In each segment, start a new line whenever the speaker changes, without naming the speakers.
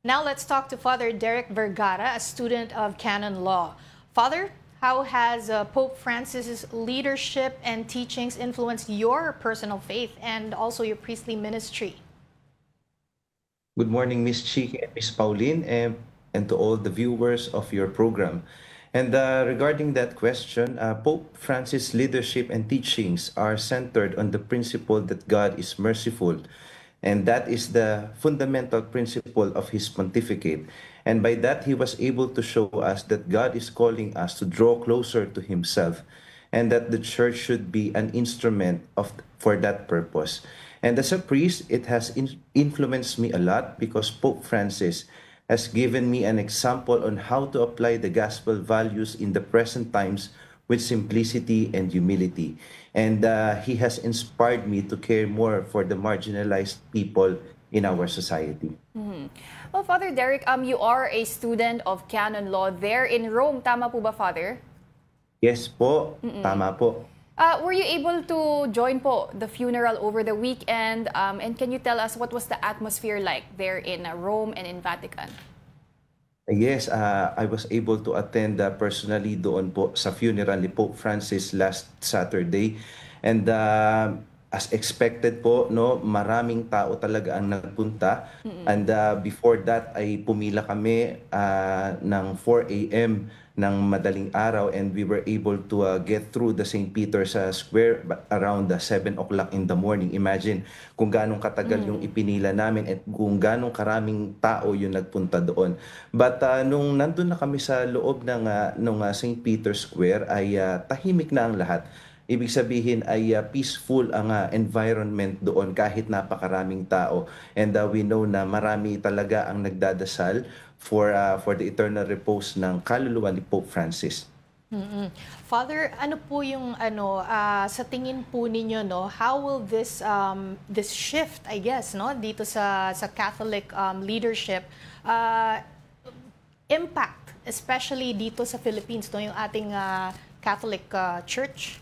Now let's talk to Father Derek Vergara, a student of canon law. Father, how has Pope Francis's leadership and teachings influenced your personal faith and also your priestly ministry?
Good morning, Miss Chiki and Miss Pauline, and to all the viewers of your program. And regarding that question, Pope Francis' leadership and teachings are centered on the principle that God is merciful, and that is the fundamental principle of his pontificate. And by that, he was able to show us that God is calling us to draw closer to himself, and that the church should be an instrument for that purpose. And as a priest, it has influenced me a lot because Pope Francis has given me an example on how to apply the gospel values in the present times with simplicity and humility. And he has inspired me to care more for the marginalized people in our society.
Well, Father Derek, you are a student of canon law there in Rome. Tama po ba, Father?
Yes po, tama po.
Were you able to join po the funeral over the weekend? And can you tell us what was the atmosphere like there in Rome and in Vatican?
Yes, I was able to attend personally doon po sa funeral ni Pope Francis last Saturday. And as expected po, no, maraming tao talaga ang nagpunta. And before that ay pumila kami ng 4 a.m. ng madaling araw, and we were able to get through the St. Peter's Square around 7 o'clock in the morning. Imagine kung ganong katagal yung ipinila namin at kung ganong karaming tao yung nagpunta doon. But nung nandun na kami sa loob ng St. Peter's Square ay tahimik na ang lahat. Ibig sabihin ay peaceful ang environment doon kahit napakaraming tao. And we know na marami talaga ang nagdadasal for the eternal repose ng kaluluwa ni Pope Francis.
Father, ano po yung sa tingin po ninyo, no, how will this shift, I guess, no, dito sa Catholic leadership impact, especially dito sa Philippines, no, yung ating Catholic Church?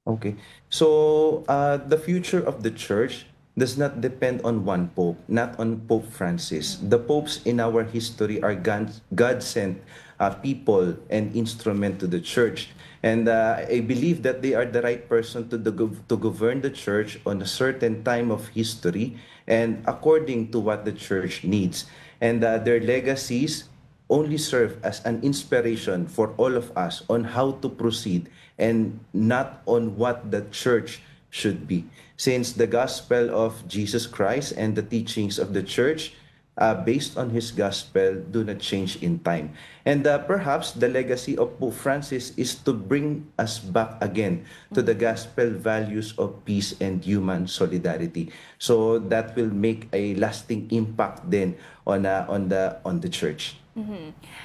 Okay. So, the future of the church does not depend on one pope, not on Pope Francis. The popes in our history are God-sent people and instrument to the church. And I believe that they are the right person to govern the church on a certain time of history and according to what the church needs. And their legacies only serve as an inspiration for all of us on how to proceed and not on what the church should be. Since the gospel of Jesus Christ and the teachings of the church based on his gospel do not change in time. And perhaps the legacy of Pope Francis is to bring us back again to the gospel values of peace and human solidarity. So that will make a lasting impact then on the church.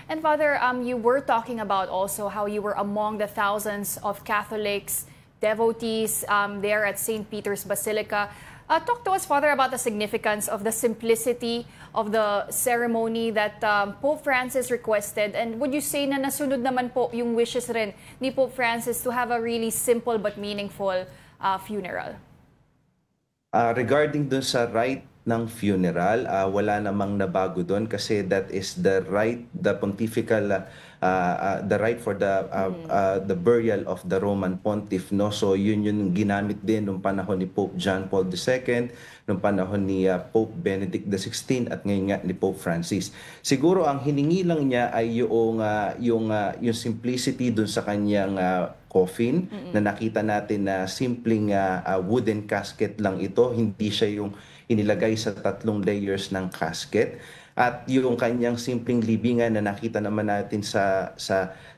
And Father, you were talking about also how you were among the thousands of Catholics, devotees there at St. Peter's Basilica. Talk to us, Father, about the significance of the simplicity of the ceremony that Pope Francis requested. And would you say na nasunod naman po yung wishes rin ni Pope Francis to have a really simple but meaningful funeral?
Regarding dun sa rite ng funeral, wala namang nabago doon kasi that is the right, the pontifical, the right for the burial of the Roman Pontiff, no? So yun yung ginamit din nung panahon ni Pope John Paul II, nung panahon ni Pope Benedict XVI at ngayon nga ni Pope Francis. Siguro ang hiningi lang niya ay yung simplicity dun sa kanyang coffin na nakita natin na simpleng wooden casket lang ito, hindi siya yung inilagay sa 3 layers ng casket. At yung kanyang simpleng libingan na nakita naman natin sa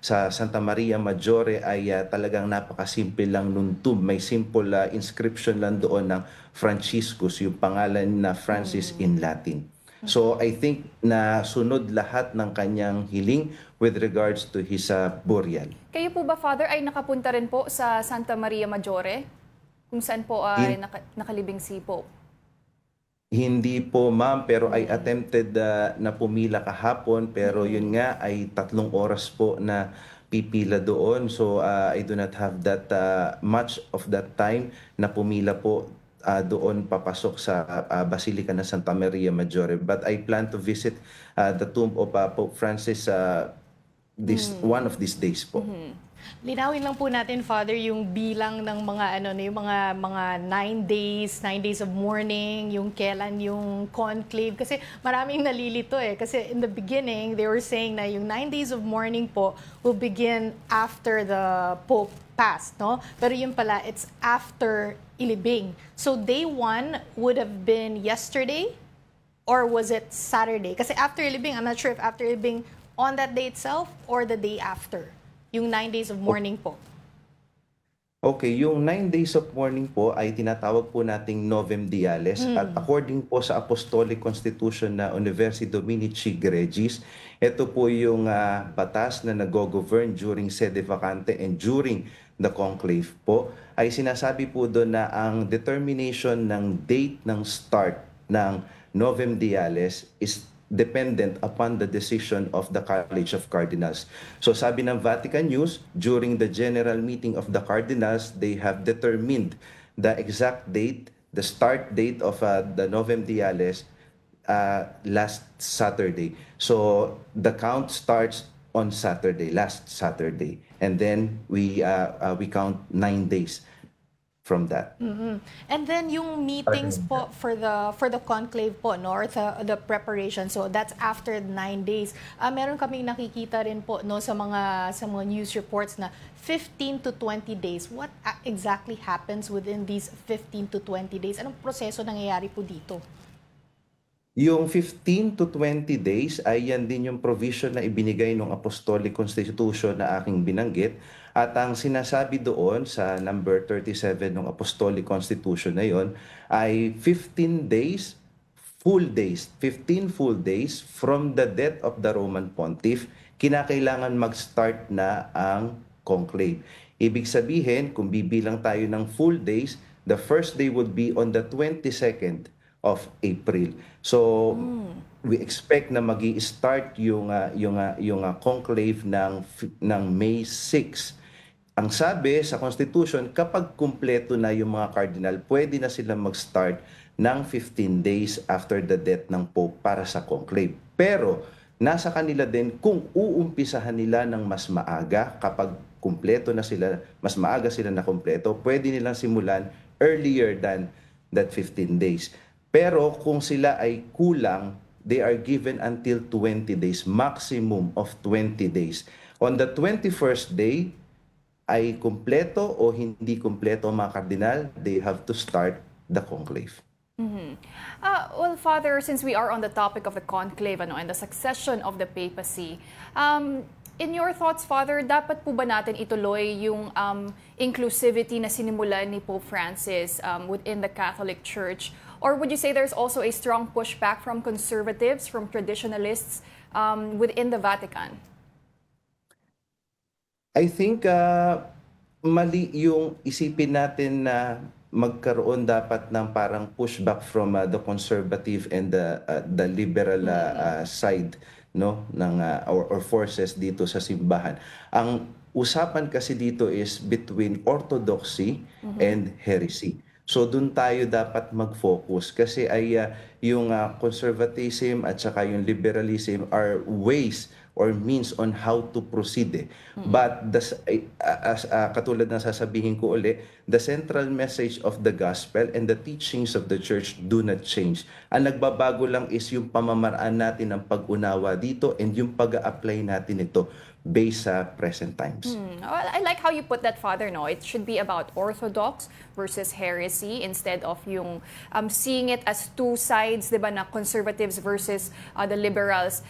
Santa Maria Maggiore ay talagang napakasimple lang nung tomb. May simple inscription lang doon ng Franciscus, yung pangalan na Francis in Latin. So I think na sunod lahat ng kanyang hiling with regards to his burial.
Kayo po ba, Father, ay nakapunta rin po sa Santa Maria Maggiore? Kung saan po ay nakalibing si Pope?
Hindi po, ma'am, pero I attempted na pumila kahapon, pero yun nga ay 3 oras po na pipila doon. So I do not have that much of that time na pumila po doon papasok sa Basilica ng Santa Maria Maggiore. But I plan to visit the tomb of Pope Francis this one of these days po.
Linawin lang po natin, Father, yung bilang ng mga yung mga 9 days of mourning, yung kailan yung conclave, kasi maraming nalilito kasi in the beginning they were saying na yung 9 days of mourning po will begin after the Pope passed, no? Pero yun pala, it's after ilibing. So day 1 would have been yesterday, or was it Saturday? Kasi after ilibing, I'm not sure if after ilibing on that day itself or the day after. Yung 9 days of mourning po.
Okay, yung 9 days of mourning po ay tinatawag po nating Novem Diales at according po sa Apostolic Constitution na Universi Dominici Gregis, ito po yung batas na nag-govern during sede vacante and during the conclave po, ay sinasabi po doon na ang determination ng date ng start ng Novem Diales is dependent upon the decision of the College of Cardinals. So sabi ng Vatican News, during the general meeting of the Cardinals, they have determined the exact date, the start date of the Novem Diales last Saturday. So the count starts on Saturday, last Saturday. And then we count 9 days from that.
And then yung meetings po for the conclave po, no, or the preparation, so that's after 9 days. Meron kaming nakikita rin po, no, sa mga news reports na 15 to 20 days. What exactly happens within these 15 to 20 days? Anong proseso nangyayari po dito?
Yung 15 to 20 days ay yan din yung provision na ibinigay ng Apostolic Constitution na aking binanggit. At ang sinasabi doon sa number 37 ng Apostolic Constitution na yon ay 15 full days from the death of the Roman Pontiff, kinakailangan mag-start na ang conclave. Ibig sabihin, kung bibilang tayo ng full days, the first day would be on the 22nd of April. So, we expect na magi-start yung conclave ng May 6. Ang sabi sa Constitution, kapag kumpleto na yung mga cardinal, pwede na sila mag-start ng 15 days after the death ng Pope para sa conclave. Pero, nasa kanila din kung uumpisahan nila ng mas maaga, kapag kumpleto na sila, mas maaga sila na kumpleto, pwede nilang simulan earlier than that 15 days. Pero kung sila ay kulang, they are given until 20 days, maximum of 20 days. On the 21st day, ay kumpleto o hindi kumpleto ang mga kardinal, they have to start the conclave.
Well, Father, since we are on the topic of the conclave and the succession of the papacy, in your thoughts, Father, dapat po ba natin ituloy yung inclusivity na sinimulan ni Pope Francis within the Catholic Church? Or would you say there's also a strong pushback from conservatives, from traditionalists within the Vatican?
I think mali yung isipin natin na magkaroon dapat ng parang pushback from the conservative and the liberal side, no, ng or forces dito sa simbahan. Ang usapan kasi dito is between orthodoxy and heresy. So doon tayo dapat mag-focus kasi ay yung conservatism at saka yung liberalism are ways or means on how to proceed. But katulad na sasabihin ko uli, the central message of the gospel and the teachings of the church do not change. Ang nagbabago lang is yung pamamaraan natin ng pag-unawa dito and yung pag-a-apply natin ito based sa present times.
Well, I like how you put that, Father. No, it should be about orthodox versus heresy instead of yung seeing it as two sides, diba, na conservatives versus the liberals.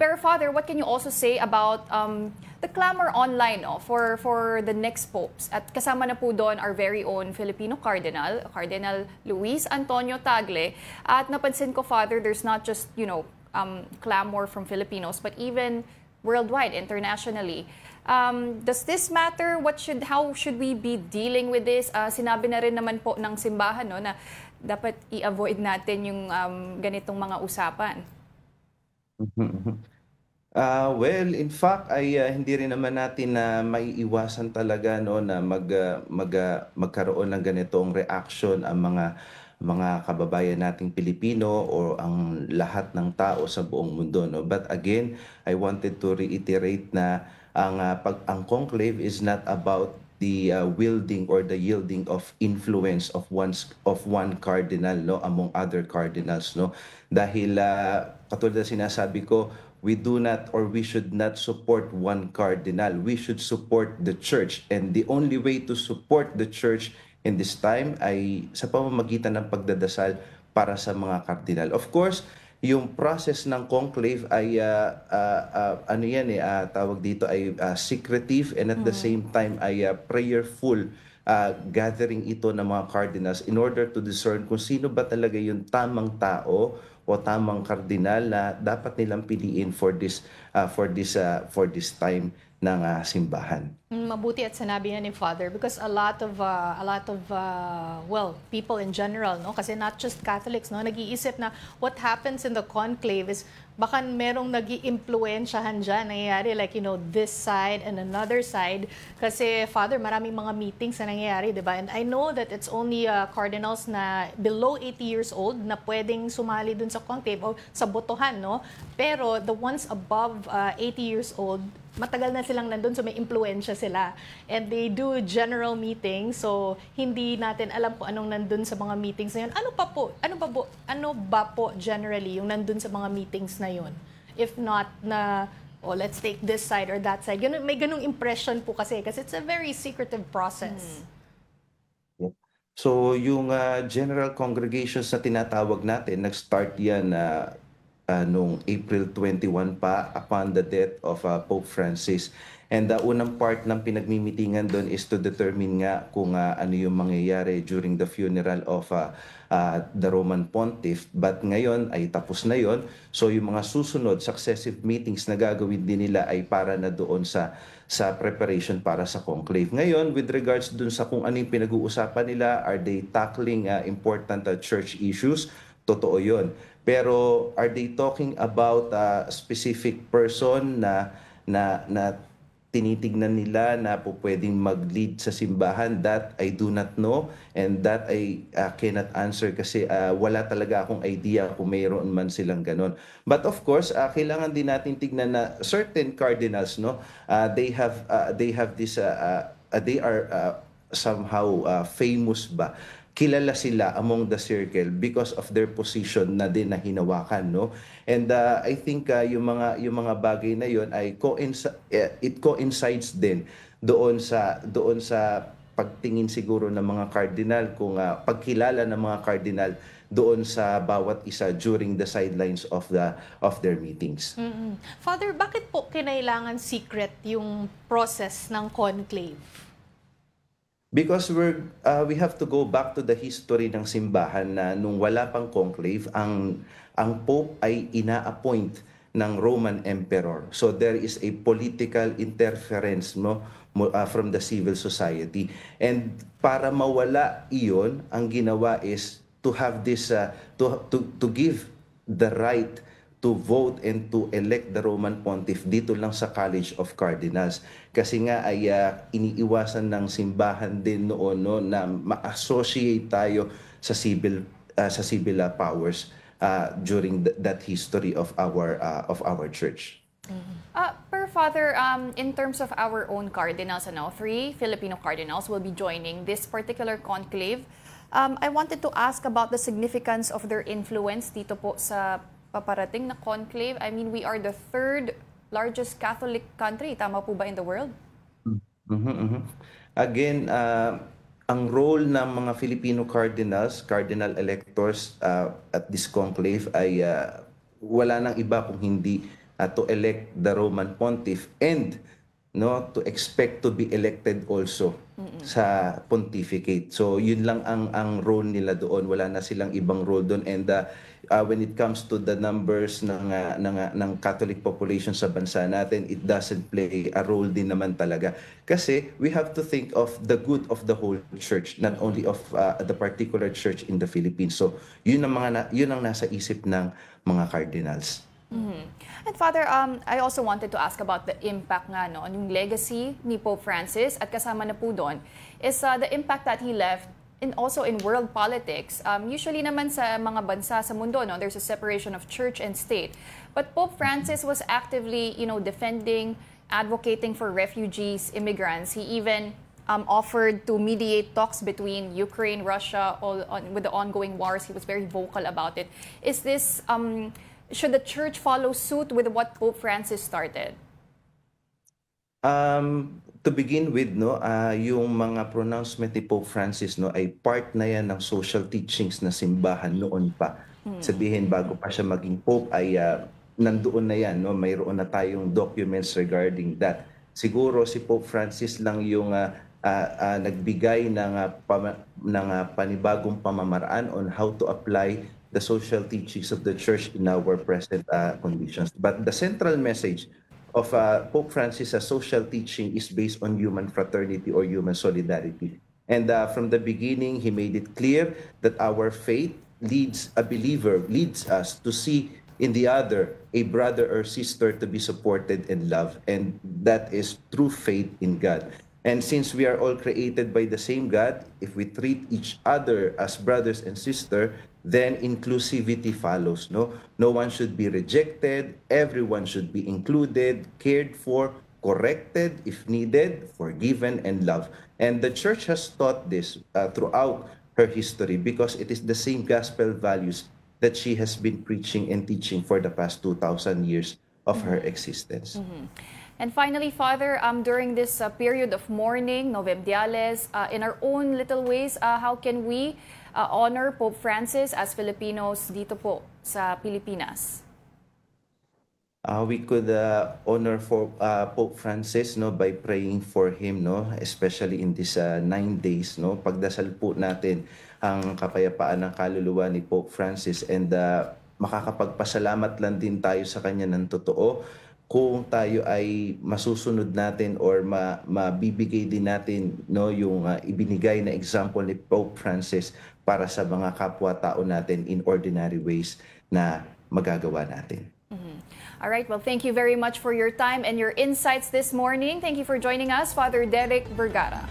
Pero Father, what can you also say about the clamor online, no, for the next popes? At kasama na po doon our very own Filipino Cardinal, Cardinal Luis Antonio Tagle. At napansin ko, Father, there's not just, clamor from Filipinos, but even worldwide, internationally. Does this matter? How should we be dealing with this? Sinabi na rin naman po ng simbahan, no, na dapat i-avoid natin yung ganitong mga usapan.
Well, in fact ay hindi rin naman natin na maiiwasan talaga no na magkaroon ng ganitong reaction ang mga kababayan nating Pilipino o ang lahat ng tao sa buong mundo no. But again, I wanted to reiterate na ang conclave is not about the wielding or the yielding of influence of one cardinal no among other cardinals no, dahil katulad na sinasabi ko, we do not or we should not support one cardinal. We should support the church. And the only way to support the church in this time ay sa pamamagitan ng pagdadasal para sa mga cardinal. Of course, yung process ng conclave ay ano yan tawag dito ay secretive and at the same time ay prayerful gathering ito ng mga cardinals in order to discern kung sino ba talaga yung tamang tao o tamang kardinal na dapat nilang piliin for this time ng simbahan.
Mabuti at sinabi niya ni Father because a lot of well, people in general no, kasi not just Catholics no, nag-iisip na what happens in the conclave is baka merong nag-iimpluwensyahan diyan nangyayari like this side and another side kasi Father maraming mga meetings na nangyayari, 'di ba? And I know that it's only cardinals na below 80 years old na pwedeng sumali dun sa conclave o sa botohan no. Pero the ones above 80 years old matagal na silang nandun, so may impluensya sila. And they do general meetings, so hindi natin alam kung anong nandun sa mga meetings na yun. Ano ba po generally yung nandun sa mga meetings na yun? If not na, let's take this side or that side. May ganung impression po kasi it's a very secretive process.
So yung general congregations na tinatawag natin, nag-start yan noong April 21 pa upon the death of Pope Francis. And the unang part ng pinagmimitingan doon is to determine nga kung ano yung mangyayari during the funeral of the Roman Pontiff. But ngayon ay tapos na yon. So yung mga susunod successive meetings na gagawin din nila ay para na doon sa preparation para sa conclave. Ngayon, with regards dun sa kung ano yung pinag-uusapan nila, are they tackling important church issues? Totoo yun. Pero are they talking about a specific person na tinitignan nila na po pwedeng mag-lead sa simbahan? That I do not know and that I cannot answer kasi wala talaga akong idea kung mayroon man silang ganon. But of course, kailangan din natin tignan na certain cardinals no, they have this they are somehow famous ba, kilala sila among the circle because of their position na din na hinawakan no. And I think yung mga bagay na yon ay it coincides din doon sa pagtingin siguro ng mga cardinal kung pagkilala ng mga cardinal doon sa bawat isa during the sidelines of their meetings.
Father, bakit po kinailangan secret yung process ng conclave?
Because we have to go back to the history ng simbahan na nung wala pang conclave, ang Pope ay ina-appoint ng Roman Emperor. So there is a political interference from the civil society. And para mawala iyon, ang ginawa is to have this, to give the right to vote and to elect the Roman Pontiff dito lang sa College of Cardinals. Kasi nga ay iniiwasan ng simbahan din noon no, na ma-associate tayo sa civil powers during that history of our church.
Per Father, in terms of our own cardinals, 3 Filipino cardinals will be joining this particular conclave. I wanted to ask about the significance of their influence dito po sa paparating na conclave. I mean, we are the 3rd largest Catholic country. Tama po ba in the world?
Again, ang role ng mga Filipino cardinals, cardinal electors at this conclave ay wala nang iba kung hindi to elect the Roman Pontiff and to expect to be elected also sa pontificate. So yun lang ang role nila doon, wala na silang ibang role doon. And when it comes to the numbers ng Catholic population sa bansa natin, it doesn't play a role din naman talaga. Kasi we have to think of the good of the whole church, not only of the particular church in the Philippines. So yun ang nasa isip ng mga cardinals.
And Father, I also wanted to ask about the impact nga, no, yung legacy ni Pope Francis, at kasama na po doon is the impact that he left also in world politics. Usually naman sa mga bansa sa mundo, no, there's a separation of church and state. But Pope Francis was actively, defending, advocating for refugees, immigrants. He even offered to mediate talks between Ukraine, Russia, with the ongoing wars. He was very vocal about it. Is this, should the church follow suit with what Pope Francis started?
To begin with, no, yung mga pronouncement ni Pope Francis, no, ay part na yan ng social teachings na simbahan noon pa. Sabihin, bago pa siya maging Pope ay nandoon na yan, no, mayroon na tayong documents regarding that. Siguro si Pope Francis lang yung nagbigay ng panibagong pamamaraan on how to apply the social teachings of the church in our present conditions. But the central message of Pope Francis' social teaching is based on human fraternity or human solidarity. And from the beginning, he made it clear that our faith leads us to see in the other a brother or sister to be supported and loved. And that is true faith in God. And since we are all created by the same God, if we treat each other as brothers and sisters, then inclusivity follows. No one should be rejected. Everyone should be included, cared for, corrected if needed, forgiven, and loved. And the church has taught this throughout her history because it is the same gospel values that she has been preaching and teaching for the past 2,000 years of her existence.
And finally, Father, during this period of mourning, Novemdiales, in our own little ways, how can we honor Pope Francis as Filipinos dito po sa Pilipinas?
We could honor for Pope Francis, no, by praying for him, no, especially in these 9 days, no. Pagdasal po natin ang kapayapaan ng kaluluwa ni Pope Francis, and makakapagpasalamat lang din tayo sa kanya ng totoo kung tayo ay masusunod natin or mabibigay din natin, no, yung ibinigay na example ni Pope Francis para sa mga kapwa-tao natin in ordinary ways na magagawa natin.
All right, well, thank you very much for your time and your insights this morning. Thank you for joining us, Father Derek Vergara.